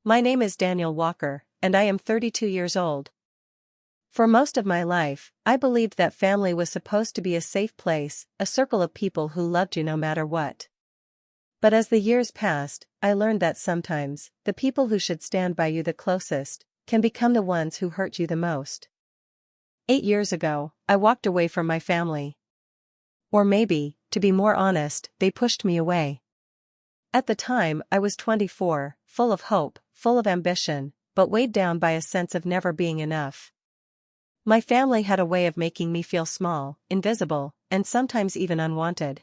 My name is Daniel Walker, and I am 32 years old. For most of my life, I believed that family was supposed to be a safe place, a circle of people who loved you no matter what. But as the years passed, I learned that sometimes, the people who should stand by you the closest, can become the ones who hurt you the most. 8 years ago, I walked away from my family. Or maybe, to be more honest, they pushed me away. At the time, I was 24, full of hope, full of ambition, but weighed down by a sense of never being enough. My family had a way of making me feel small, invisible, and sometimes even unwanted.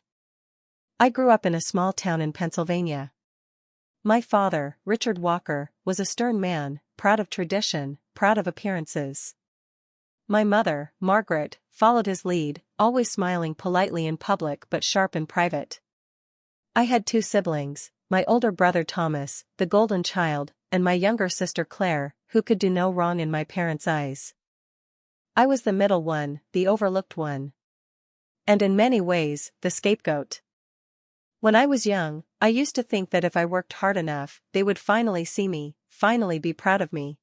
I grew up in a small town in Pennsylvania. My father, Richard Walker, was a stern man, proud of tradition, proud of appearances. My mother, Margaret, followed his lead, always smiling politely in public but sharp in private. I had two siblings, my older brother Thomas, the golden child, and my younger sister Claire, who could do no wrong in my parents' eyes. I was the middle one, the overlooked one. And in many ways, the scapegoat. When I was young, I used to think that if I worked hard enough, they would finally see me, finally be proud of me.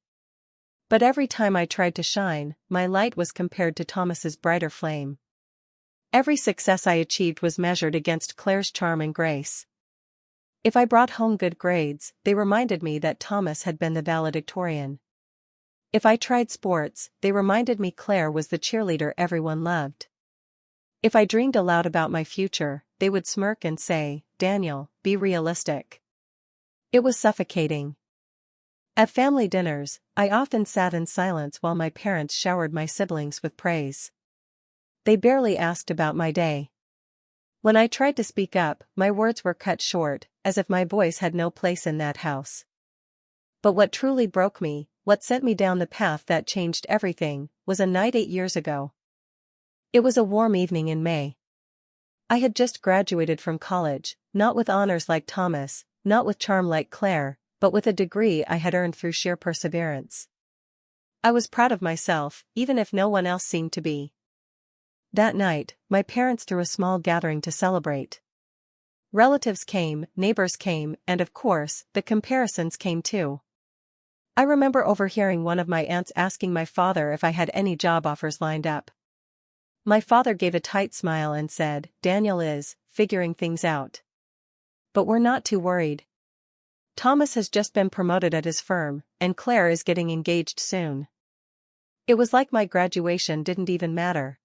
But every time I tried to shine, my light was compared to Thomas's brighter flame. Every success I achieved was measured against Claire's charm and grace. If I brought home good grades, they reminded me that Thomas had been the valedictorian. If I tried sports, they reminded me Claire was the cheerleader everyone loved. If I dreamed aloud about my future, they would smirk and say, "Daniel, be realistic." It was suffocating. At family dinners, I often sat in silence while my parents showered my siblings with praise. They barely asked about my day. When I tried to speak up, my words were cut short, as if my voice had no place in that house. But what truly broke me, what sent me down the path that changed everything, was a night 8 years ago. It was a warm evening in May. I had just graduated from college, not with honors like Thomas, not with charm like Claire, but with a degree I had earned through sheer perseverance. I was proud of myself, even if no one else seemed to be. That night, my parents threw a small gathering to celebrate. Relatives came, neighbors came, and of course, the comparisons came too. I remember overhearing one of my aunts asking my father if I had any job offers lined up. My father gave a tight smile and said, "Daniel is figuring things out. But we're not too worried. Thomas has just been promoted at his firm, and Claire is getting engaged soon." It was like my graduation didn't even matter.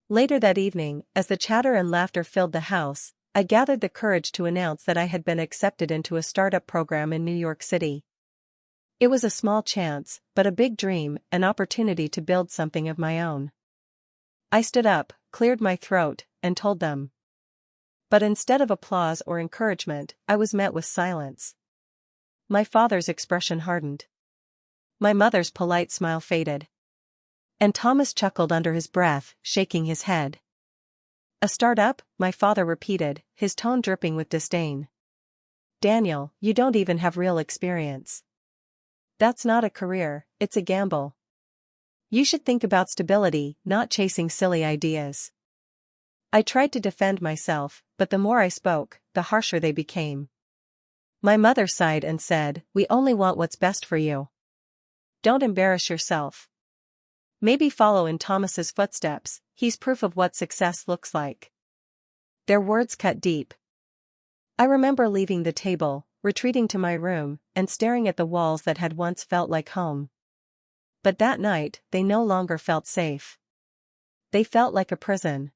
Later that evening, as the chatter and laughter filled the house, I gathered the courage to announce that I had been accepted into a startup program in New York City. It was a small chance, but a big dream, an opportunity to build something of my own. I stood up, cleared my throat, and told them. But instead of applause or encouragement, I was met with silence. My father's expression hardened. My mother's polite smile faded. And Thomas chuckled under his breath, shaking his head. "A startup?" my father repeated, his tone dripping with disdain. "Daniel, you don't even have real experience. That's not a career, it's a gamble. You should think about stability, not chasing silly ideas." I tried to defend myself, but the more I spoke, the harsher they became. My mother sighed and said, "We only want what's best for you. Don't embarrass yourself. Maybe follow in Thomas's footsteps, he's proof of what success looks like." Their words cut deep. I remember leaving the table, retreating to my room, and staring at the walls that had once felt like home. But that night, they no longer felt safe. They felt like a prison.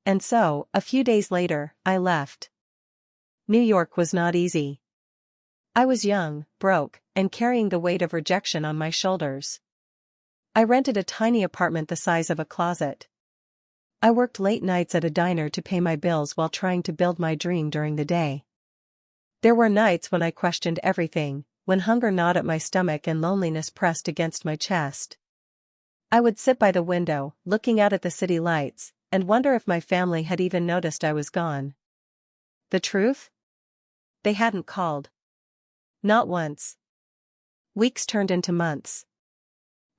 And so, a few days later, I left. New York was not easy. I was young, broke, and carrying the weight of rejection on my shoulders. I rented a tiny apartment the size of a closet. I worked late nights at a diner to pay my bills while trying to build my dream during the day. There were nights when I questioned everything, when hunger gnawed at my stomach and loneliness pressed against my chest. I would sit by the window, looking out at the city lights, and wonder if my family had even noticed I was gone. The truth? They hadn't called. Not once. Weeks turned into months.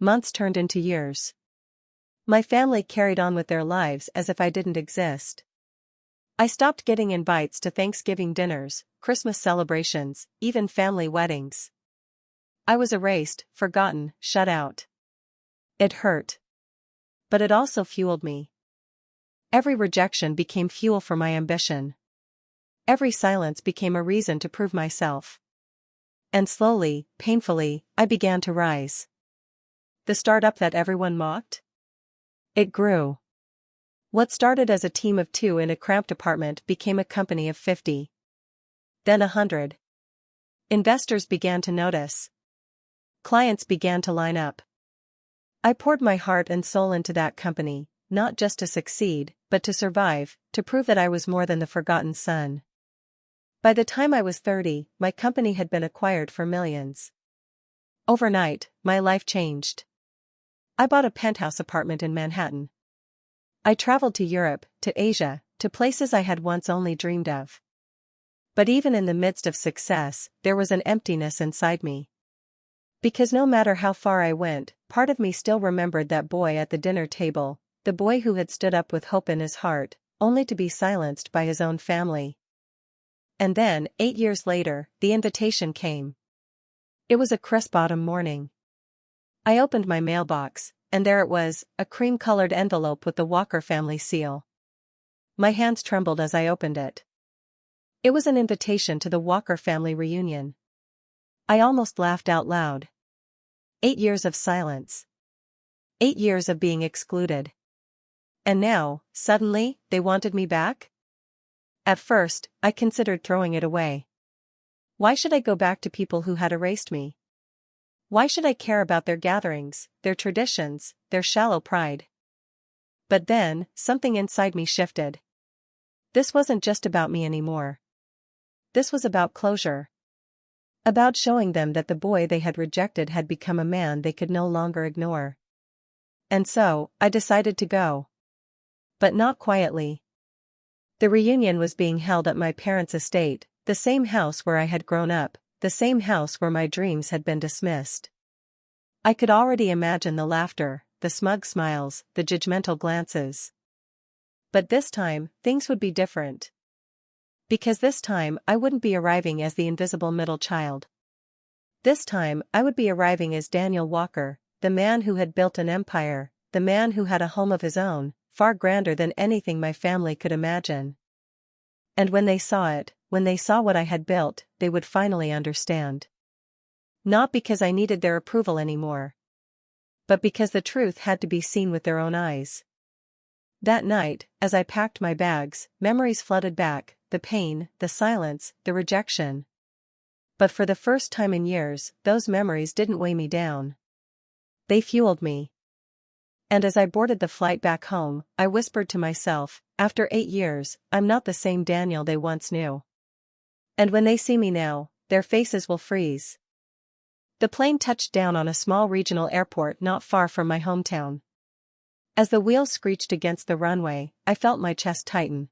Months turned into years. My family carried on with their lives as if I didn't exist. I stopped getting invites to Thanksgiving dinners, Christmas celebrations, even family weddings. I was erased, forgotten, shut out. It hurt. But it also fueled me. Every rejection became fuel for my ambition. Every silence became a reason to prove myself. And slowly, painfully, I began to rise. The startup that everyone mocked? It grew. What started as a team of 2 in a cramped apartment became a company of 50. Then 100. Investors began to notice. Clients began to line up. I poured my heart and soul into that company, not just to succeed, but to survive, to prove that I was more than the forgotten son. By the time I was 30, my company had been acquired for millions. Overnight, my life changed. I bought a penthouse apartment in Manhattan. I traveled to Europe, to Asia, to places I had once only dreamed of. But even in the midst of success, there was an emptiness inside me. Because no matter how far I went, part of me still remembered that boy at the dinner table, the boy who had stood up with hope in his heart, only to be silenced by his own family. And then, 8 years later, the invitation came. It was a crisp autumn morning. I opened my mailbox, and there it was, a cream-colored envelope with the Walker family seal. My hands trembled as I opened it. It was an invitation to the Walker family reunion. I almost laughed out loud. 8 years of silence. 8 years of being excluded. And now, suddenly, they wanted me back? At first, I considered throwing it away. Why should I go back to people who had erased me? Why should I care about their gatherings, their traditions, their shallow pride? But then, something inside me shifted. This wasn't just about me anymore. This was about closure. About showing them that the boy they had rejected had become a man they could no longer ignore. And so, I decided to go. But not quietly. The reunion was being held at my parents' estate, the same house where I had grown up, the same house where my dreams had been dismissed. I could already imagine the laughter, the smug smiles, the judgmental glances. But this time, things would be different. Because this time I wouldn't be arriving as the invisible middle child. This time I would be arriving as Daniel Walker, the man who had built an empire, the man who had a home of his own, far grander than anything my family could imagine. And when they saw it, when they saw what I had built, they would finally understand. Not because I needed their approval anymore. But because the truth had to be seen with their own eyes. That night, as I packed my bags, memories flooded back, the pain, the silence, the rejection. But for the first time in years, those memories didn't weigh me down. They fueled me. And as I boarded the flight back home, I whispered to myself, after 8 years, I'm not the same Daniel they once knew. And when they see me now, their faces will freeze. The plane touched down on a small regional airport not far from my hometown. As the wheels screeched against the runway, I felt my chest tighten.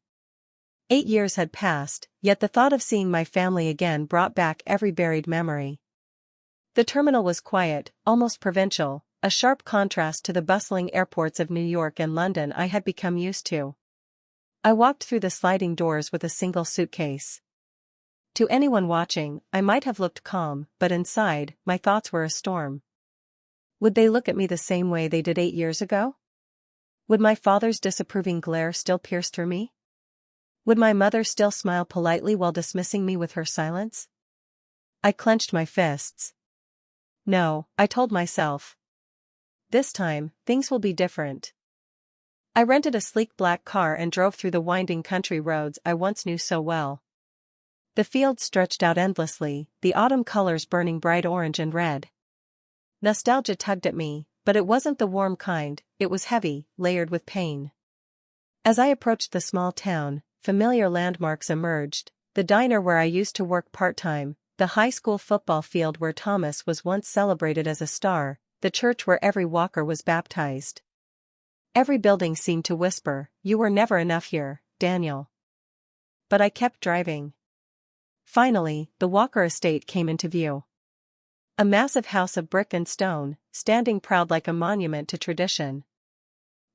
8 years had passed, yet the thought of seeing my family again brought back every buried memory. The terminal was quiet, almost provincial, a sharp contrast to the bustling airports of New York and London I had become used to. I walked through the sliding doors with a single suitcase. To anyone watching, I might have looked calm, but inside, my thoughts were a storm. Would they look at me the same way they did 8 years ago? Would my father's disapproving glare still pierce through me? Would my mother still smile politely while dismissing me with her silence? I clenched my fists. No, I told myself. This time, things will be different. I rented a sleek black car and drove through the winding country roads I once knew so well. The fields stretched out endlessly, the autumn colors burning bright orange and red. Nostalgia tugged at me, but it wasn't the warm kind, it was heavy, layered with pain. As I approached the small town, familiar landmarks emerged, the diner where I used to work part-time, the high school football field where Thomas was once celebrated as a star, the church where every Walker was baptized. Every building seemed to whisper, "You were never enough here, Daniel." But I kept driving. Finally, the Walker estate came into view. A massive house of brick and stone, standing proud like a monument to tradition.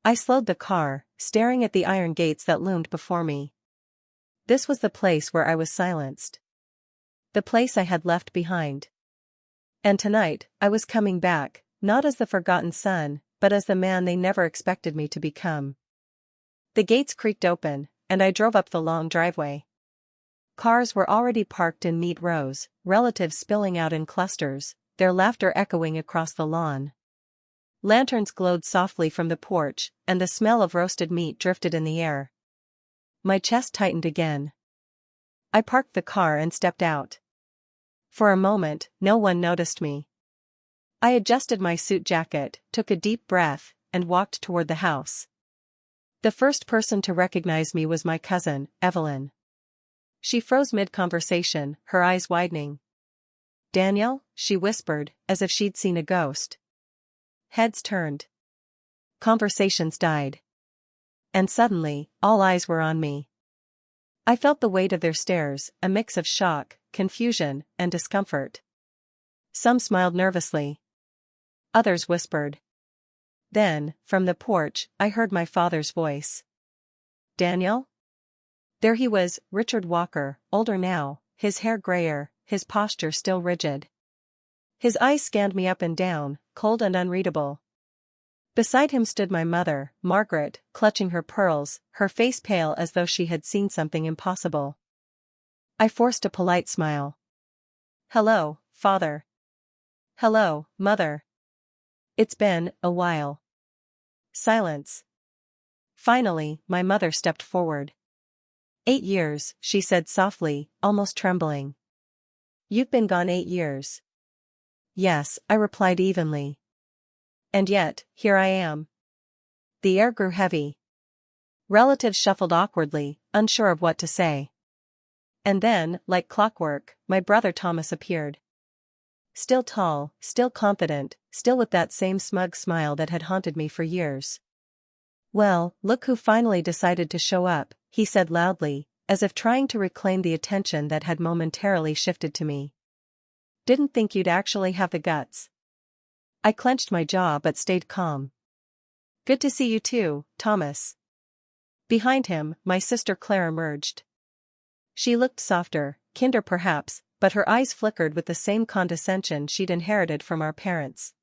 I slowed the car, staring at the iron gates that loomed before me. This was the place where I was silenced. The place I had left behind. And tonight, I was coming back, not as the forgotten son, but as the man they never expected me to become. The gates creaked open, and I drove up the long driveway. Cars were already parked in neat rows, relatives spilling out in clusters, their laughter echoing across the lawn. Lanterns glowed softly from the porch, and the smell of roasted meat drifted in the air. My chest tightened again. I parked the car and stepped out. For a moment, no one noticed me. I adjusted my suit jacket, took a deep breath, and walked toward the house. The first person to recognize me was my cousin, Evelyn. She froze mid-conversation, her eyes widening. "Daniel?" she whispered, as if she'd seen a ghost. Heads turned. Conversations died. And suddenly, all eyes were on me. I felt the weight of their stares, a mix of shock, confusion, and discomfort. Some smiled nervously. Others whispered. Then, from the porch, I heard my father's voice. "Daniel?" There he was, Richard Walker, older now, his hair grayer, his posture still rigid. His eyes scanned me up and down, cold and unreadable. Beside him stood my mother, Margaret, clutching her pearls, her face pale as though she had seen something impossible. I forced a polite smile. "Hello, Father." "Hello, Mother. It's been a while." Silence. Finally, my mother stepped forward. "8 years," she said softly, almost trembling. "You've been gone 8 years." "Yes," I replied evenly. "And yet, here I am." The air grew heavy. Relatives shuffled awkwardly, unsure of what to say. And then, like clockwork, my brother Thomas appeared. Still tall, still confident, still with that same smug smile that had haunted me for years. "Well, look who finally decided to show up," he said loudly, as if trying to reclaim the attention that had momentarily shifted to me. "Didn't think you'd actually have the guts." I clenched my jaw but stayed calm. "Good to see you too, Thomas." Behind him, my sister Claire emerged. She looked softer, kinder perhaps, but her eyes flickered with the same condescension she'd inherited from our parents.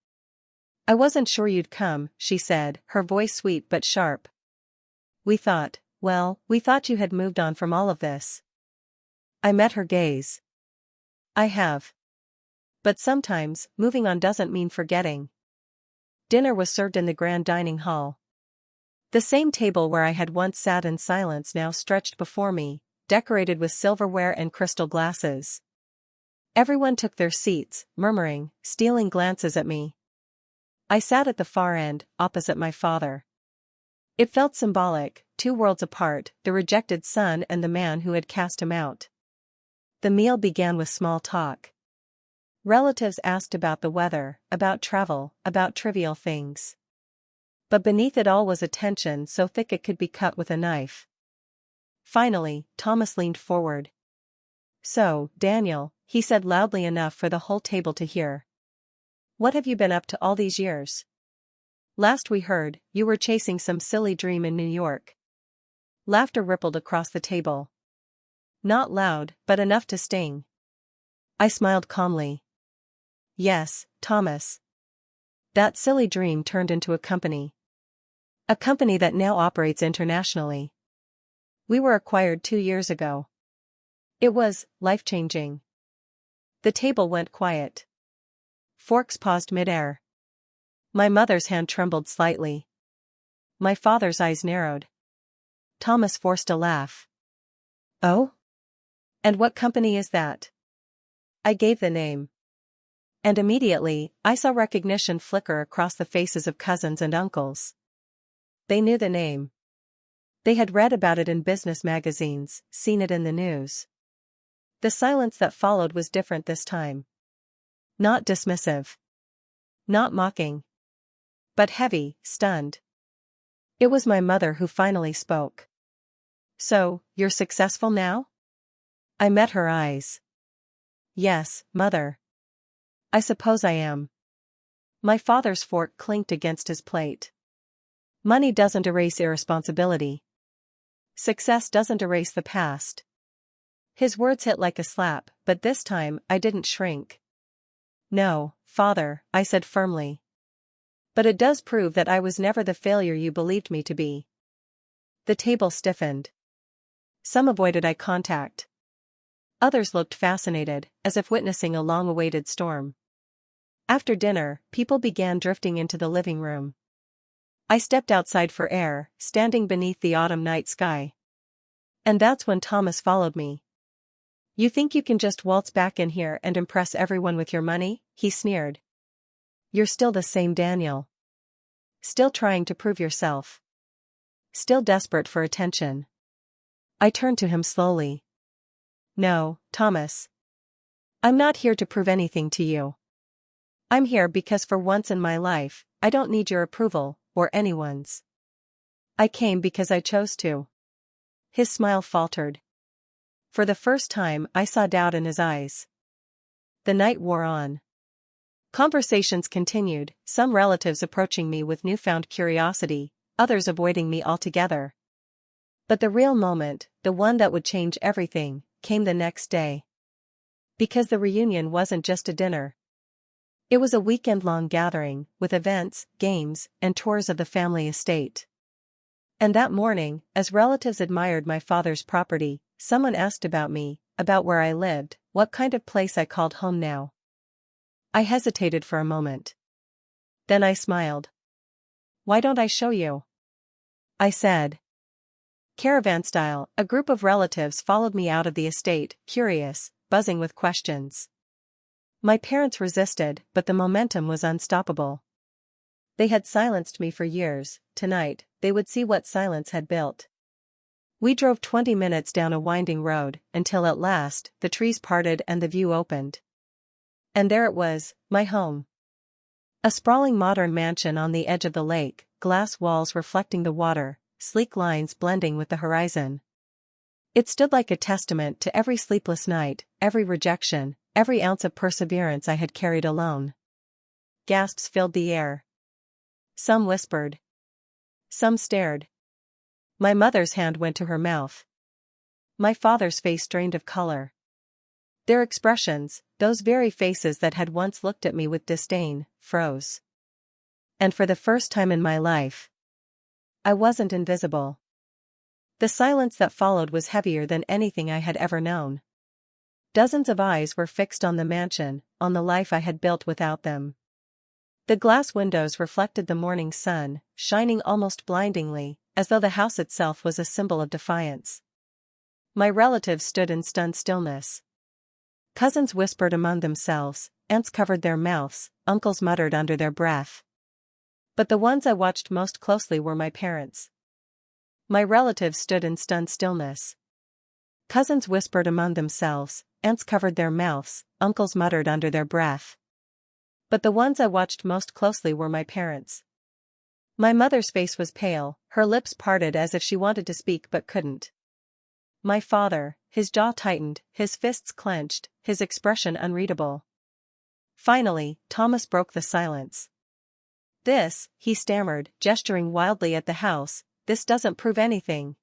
"I wasn't sure you'd come," she said, her voice sweet but sharp. We thought you had moved on from all of this." I met her gaze. "I have. But sometimes, moving on doesn't mean forgetting." Dinner was served in the grand dining hall. The same table where I had once sat in silence now stretched before me, decorated with silverware and crystal glasses. Everyone took their seats, murmuring, stealing glances at me. I sat at the far end, opposite my father. It felt symbolic, 2 worlds apart, the rejected son and the man who had cast him out. The meal began with small talk. Relatives asked about the weather, about travel, about trivial things. But beneath it all was a tension so thick it could be cut with a knife. Finally, Thomas leaned forward. "So, Daniel," he said loudly enough for the whole table to hear. "What have you been up to all these years? Last we heard, you were chasing some silly dream in New York." Laughter rippled across the table. Not loud, but enough to sting. I smiled calmly. "Yes, Thomas. That silly dream turned into a company. A company that now operates internationally. We were acquired 2 years ago. It was life-changing." The table went quiet. Forks paused mid-air. My mother's hand trembled slightly. My father's eyes narrowed. Thomas forced a laugh. "Oh? And what company is that?" I gave the name. And immediately, I saw recognition flicker across the faces of cousins and uncles. They knew the name. They had read about it in business magazines, seen it in the news. The silence that followed was different this time. Not dismissive. Not mocking. But heavy, stunned. It was my mother who finally spoke. "So, you're successful now?" I met her eyes. "Yes, Mother. I suppose I am." My father's fork clinked against his plate. "Money doesn't erase irresponsibility. Success doesn't erase the past." His words hit like a slap, but this time, I didn't shrink. No, Father, I said firmly. But it does prove that I was never the failure you believed me to be. The table stiffened. Some avoided eye contact. Others looked fascinated, as if witnessing a long-awaited storm. After dinner, people began drifting into the living room. I stepped outside for air, standing beneath the autumn night sky. And that's when Thomas followed me. You think you can just waltz back in here and impress everyone with your money? He sneered. You're still the same Daniel. Still trying to prove yourself. Still desperate for attention. I turned to him slowly. No, Thomas. I'm not here to prove anything to you. I'm here because for once in my life, I don't need your approval, or anyone's. I came because I chose to. His smile faltered. For the first time, I saw doubt in his eyes. The night wore on. Conversations continued, some relatives approaching me with newfound curiosity, others avoiding me altogether. But the real moment, the one that would change everything, came the next day. Because the reunion wasn't just a dinner. It was a weekend-long gathering, with events, games, and tours of the family estate. And that morning, as relatives admired my father's property, someone asked about me, about where I lived, what kind of place I called home now. I hesitated for a moment. Then I smiled. Why don't I show you? I said. Caravan style, a group of relatives followed me out of the estate, curious, buzzing with questions. My parents resisted, but the momentum was unstoppable. They had silenced me for years. Tonight, they would see what silence had built. We drove 20 minutes down a winding road, until at last, the trees parted and the view opened. And there it was, my home. A sprawling modern mansion on the edge of the lake, glass walls reflecting the water, sleek lines blending with the horizon. It stood like a testament to every sleepless night, every rejection, every ounce of perseverance I had carried alone. Gasps filled the air. Some whispered. Some stared. My mother's hand went to her mouth. My father's face drained of color. Their expressions, those very faces that had once looked at me with disdain, froze. And for the first time in my life, I wasn't invisible. The silence that followed was heavier than anything I had ever known. Dozens of eyes were fixed on the mansion, on the life I had built without them. The glass windows reflected the morning sun, shining almost blindingly, as though the house itself was a symbol of defiance. My relatives stood in stunned stillness. Cousins whispered among themselves, aunts covered their mouths, uncles muttered under their breath. But the ones I watched most closely were my parents. My relatives stood in stunned stillness. Cousins whispered among themselves, aunts covered their mouths, uncles muttered under their breath. But the ones I watched most closely were my parents. My mother's face was pale, her lips parted as if she wanted to speak but couldn't. My father, his jaw tightened, his fists clenched, his expression unreadable. Finally, Thomas broke the silence. This, he stammered, gesturing wildly at the house, this doesn't prove anything.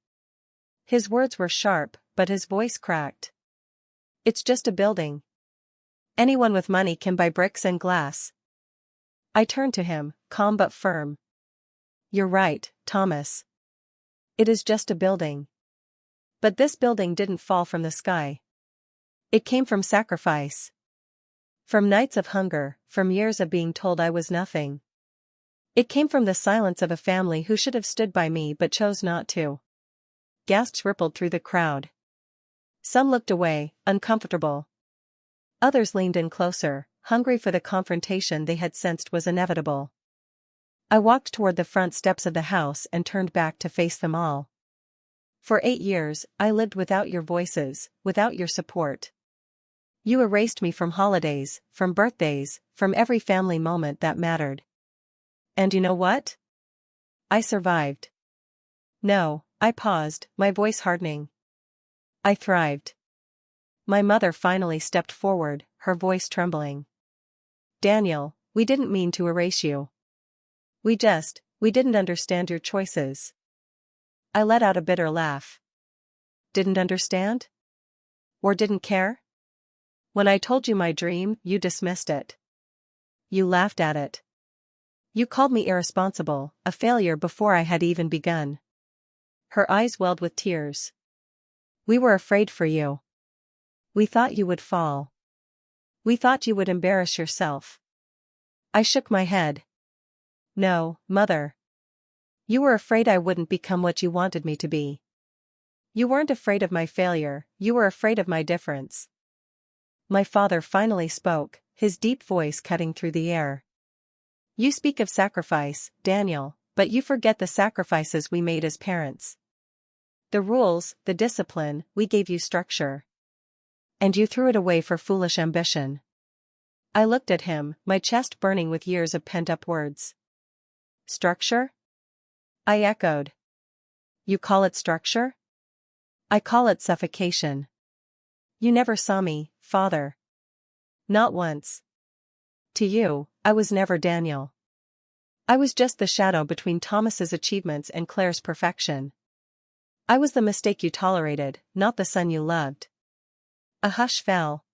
His words were sharp, but his voice cracked. It's just a building. Anyone with money can buy bricks and glass. I turned to him, calm but firm. You're right, Thomas. It is just a building. But this building didn't fall from the sky. It came from sacrifice. From nights of hunger, from years of being told I was nothing. It came from the silence of a family who should have stood by me but chose not to. Gasps rippled through the crowd. Some looked away, uncomfortable. Others leaned in closer, hungry for the confrontation they had sensed was inevitable. I walked toward the front steps of the house and turned back to face them all. For 8 years, I lived without your voices, without your support. You erased me from holidays, from birthdays, from every family moment that mattered. And you know what? I survived. No, I paused, my voice hardening. I thrived. My mother finally stepped forward, her voice trembling. Daniel, we didn't mean to erase you. We didn't understand your choices. I let out a bitter laugh. Didn't understand? Or didn't care? When I told you my dream, you dismissed it. You laughed at it. You called me irresponsible, a failure before I had even begun. Her eyes welled with tears. We were afraid for you. We thought you would fall. We thought you would embarrass yourself. I shook my head. No, Mother. You were afraid I wouldn't become what you wanted me to be. You weren't afraid of my failure, you were afraid of my difference. My father finally spoke, his deep voice cutting through the air. You speak of sacrifice, Daniel, but you forget the sacrifices we made as parents. The rules, the discipline, we gave you structure. And you threw it away for foolish ambition. I looked at him, my chest burning with years of pent-up words. Structure? I echoed. You call it structure? I call it suffocation. You never saw me, Father. Not once. To you, I was never Daniel. I was just the shadow between Thomas's achievements and Claire's perfection. I was the mistake you tolerated, not the son you loved. A hush fell.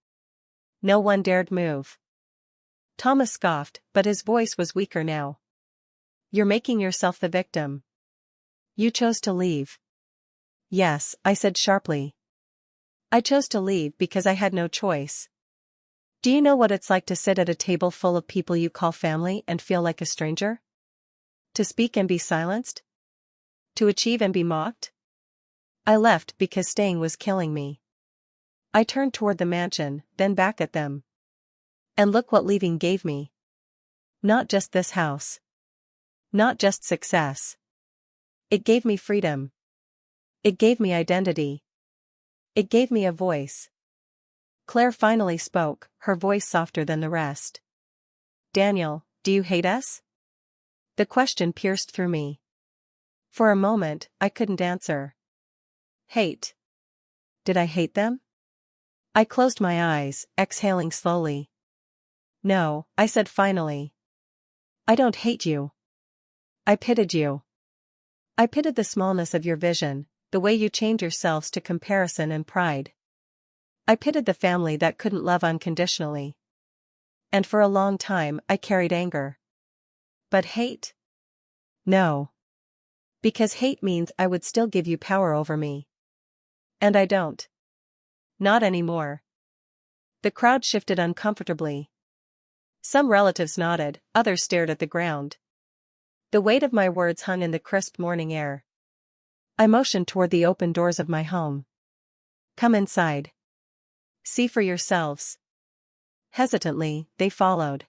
No one dared move. Thomas scoffed, but his voice was weaker now. You're making yourself the victim. You chose to leave. Yes, I said sharply. I chose to leave because I had no choice. Do you know what it's like to sit at a table full of people you call family and feel like a stranger? To speak and be silenced? To achieve and be mocked? I left because staying was killing me. I turned toward the mansion, then back at them. And look what leaving gave me. Not just this house. Not just success. It gave me freedom. It gave me identity. It gave me a voice. Claire finally spoke, her voice softer than the rest. Daniel, do you hate us? The question pierced through me. For a moment, I couldn't answer. Hate. Did I hate them? I closed my eyes, exhaling slowly. No, I said finally. I don't hate you. I pitied you. I pitied the smallness of your vision, the way you chained yourselves to comparison and pride. I pitied the family that couldn't love unconditionally. And for a long time I carried anger. But hate? No. Because hate means I would still give you power over me. And I don't. Not anymore. The crowd shifted uncomfortably. Some relatives nodded, others stared at the ground. The weight of my words hung in the crisp morning air. I motioned toward the open doors of my home. Come inside. See for yourselves. Hesitantly, they followed.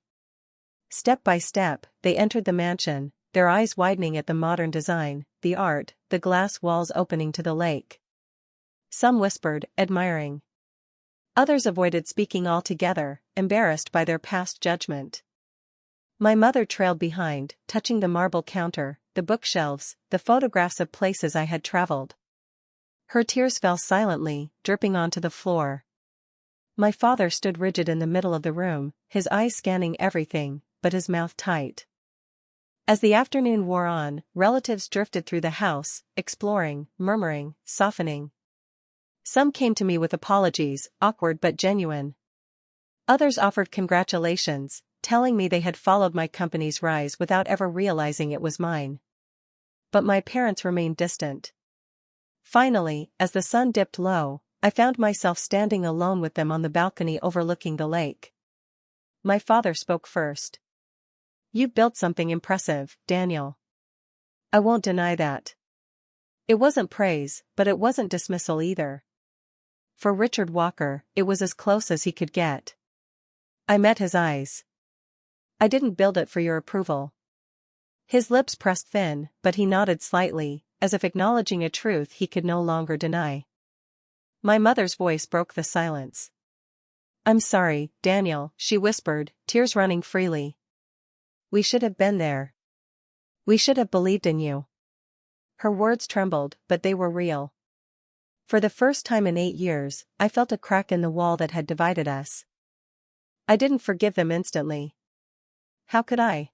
Step by step, they entered the mansion, their eyes widening at the modern design, the art, the glass walls opening to the lake. Some whispered, admiring. Others avoided speaking altogether, embarrassed by their past judgment. My mother trailed behind, touching the marble counter, the bookshelves, the photographs of places I had traveled. Her tears fell silently, dripping onto the floor. My father stood rigid in the middle of the room, his eyes scanning everything, but his mouth tight. As the afternoon wore on, relatives drifted through the house, exploring, murmuring, softening. Some came to me with apologies, awkward but genuine. Others offered congratulations, telling me they had followed my company's rise without ever realizing it was mine. But my parents remained distant. Finally, as the sun dipped low, I found myself standing alone with them on the balcony overlooking the lake. My father spoke first. You've built something impressive, Daniel. I won't deny that. It wasn't praise, but it wasn't dismissal either. For Richard Walker, it was as close as he could get. I met his eyes. I didn't build it for your approval. His lips pressed thin, but he nodded slightly, as if acknowledging a truth he could no longer deny. My mother's voice broke the silence. I'm sorry, Daniel, she whispered, tears running freely. We should have been there. We should have believed in you. Her words trembled, but they were real. For the first time in 8 years, I felt a crack in the wall that had divided us. I didn't forgive them instantly. How could I?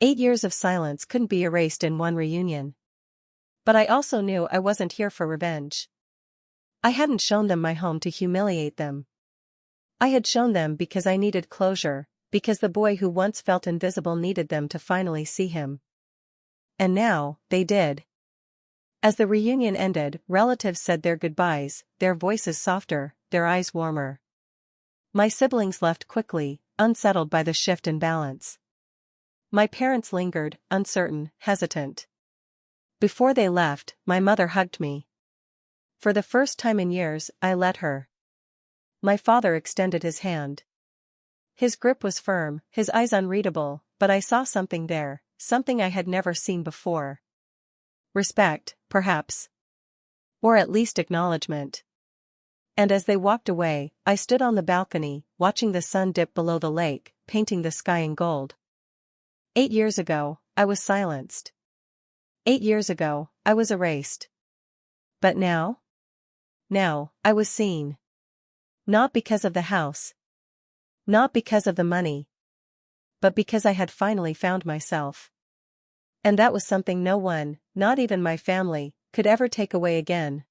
8 years of silence couldn't be erased in one reunion. But I also knew I wasn't here for revenge. I hadn't shown them my home to humiliate them. I had shown them because I needed closure, because the boy who once felt invisible needed them to finally see him. And now, they did. As the reunion ended, relatives said their goodbyes, their voices softer, their eyes warmer. My siblings left quickly, unsettled by the shift in balance. My parents lingered, uncertain, hesitant. Before they left, my mother hugged me. For the first time in years, I let her. My father extended his hand. His grip was firm, his eyes unreadable, but I saw something there, something I had never seen before. Respect, perhaps. Or at least acknowledgement. And as they walked away, I stood on the balcony, watching the sun dip below the lake, painting the sky in gold. 8 years ago, I was silenced. 8 years ago, I was erased. But now? Now, I was seen. Not because of the house. Not because of the money. But because I had finally found myself. And that was something no one, not even my family, could ever take away again.